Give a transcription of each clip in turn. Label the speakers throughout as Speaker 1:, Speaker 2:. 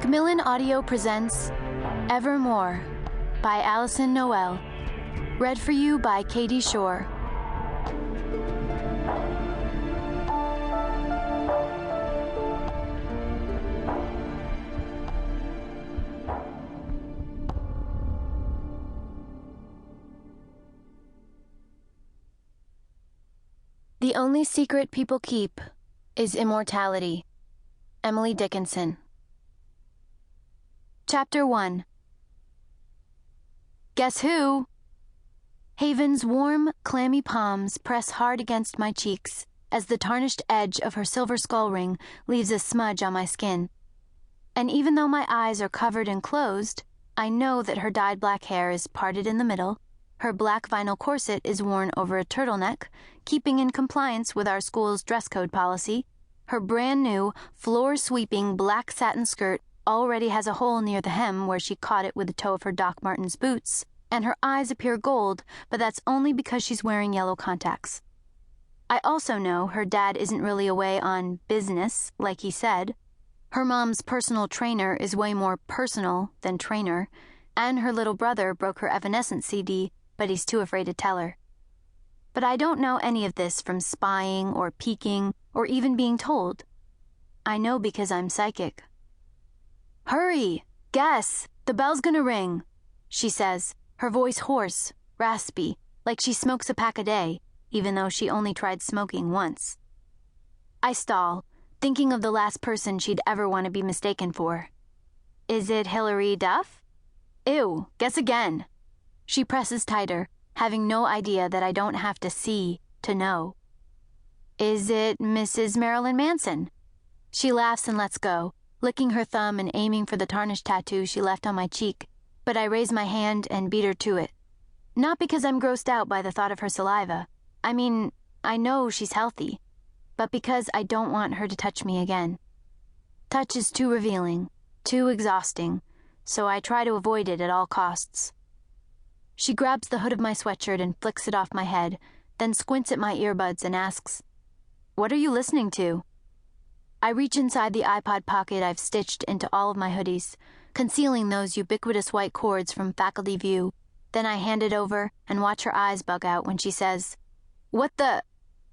Speaker 1: Macmillan Audio presents Evermore by Alyson Noel. Read for you by Katie Schorr. The only secret people keep is immortality. Emily Dickinson. Chapter 1. Guess who? Haven's warm, clammy palms press hard against my cheeks as the tarnished edge of her silver skull ring leaves a smudge on my skin. And even though my eyes are covered and closed, I know that her dyed black hair is parted in the middle, her black vinyl corset is worn over a turtleneck, keeping in compliance with our school's dress code policy, her brand-new, floor-sweeping black satin skirt already has a hole near the hem where she caught it with the toe of her Doc Martens boots, and her eyes appear gold, but that's only because she's wearing yellow contacts. I also know her dad isn't really away on business, like he said. Her mom's personal trainer is way more personal than trainer, and her little brother broke her Evanescence CD, but he's too afraid to tell her. But I don't know any of this from spying or peeking or even being told. I know because I'm psychic. "Hurry! Guess! The bell's gonna ring," she says, her voice hoarse, raspy, like she smokes a pack a day, even though she only tried smoking once. I stall, thinking of the last person she'd ever want to be mistaken for. Is it Hilary Duff? Ew, guess again. She presses tighter, having no idea that I don't have to see to know. Is it Mrs. Marilyn Manson? She laughs and lets go, licking her thumb and aiming for the tarnished tattoo she left on my cheek, but I raise my hand and beat her to it. Not because I'm grossed out by the thought of her saliva. I mean, I know she's healthy, but because I don't want her to touch me again. Touch is too revealing, too exhausting, so I try to avoid it at all costs. She grabs the hood of my sweatshirt and flicks it off my head, then squints at my earbuds and asks, "What are you listening to?" I reach inside the iPod pocket I've stitched into all of my hoodies, concealing those ubiquitous white cords from faculty view. Then I hand it over and watch her eyes bug out when she says, "What the?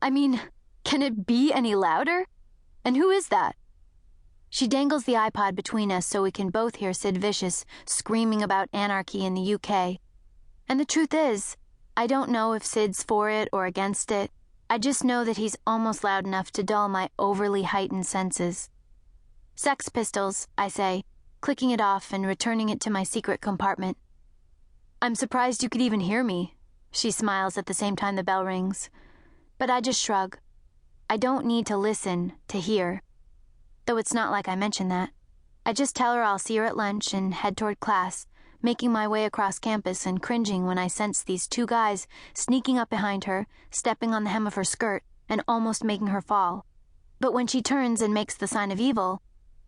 Speaker 1: I mean, can it be any louder? And who is that?" She dangles the iPod between us so we can both hear Sid Vicious screaming about anarchy in the UK. And the truth is, I don't know if Sid's for it or against it. I just know that he's almost loud enough to dull my overly heightened senses. "Sex Pistols," I say, clicking it off and returning it to my secret compartment. "I'm surprised you could even hear me," she smiles at the same time the bell rings. But I just shrug. I don't need to listen to hear. Though it's not like I mentioned that. I just tell her I'll see her at lunch and head toward class, making my way across campus and cringing when I sense these two guys sneaking up behind her, stepping on the hem of her skirt, and almost making her fall. But when she turns and makes the sign of evil,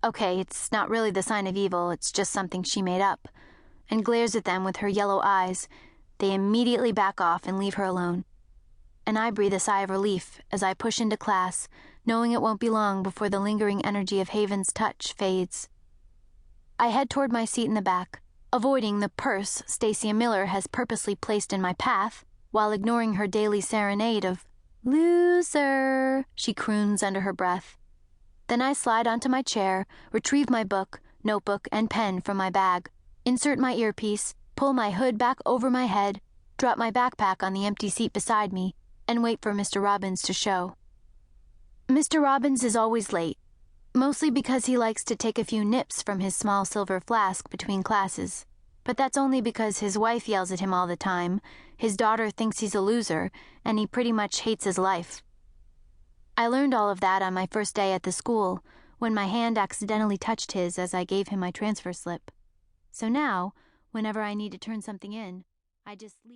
Speaker 1: okay, it's not really the sign of evil, it's just something she made up, and glares at them with her yellow eyes, they immediately back off and leave her alone. And I breathe a sigh of relief as I push into class, knowing it won't be long before the lingering energy of Haven's touch fades. I head toward my seat in the back, avoiding the purse Stacia Miller has purposely placed in my path, while ignoring her daily serenade of "loser" she croons under her breath. Then I slide onto my chair, retrieve my book, notebook, and pen from my bag, insert my earpiece, pull my hood back over my head, drop my backpack on the empty seat beside me, and wait for Mr. Robbins to show. Mr. Robbins is always late, mostly because he likes to take a few nips from his small silver flask between classes. But that's only because his wife yells at him all the time, his daughter thinks he's a loser, and he pretty much hates his life. I learned all of that on my first day at the school, when my hand accidentally touched his as I gave him my transfer slip. So now, whenever I need to turn something in, I just leave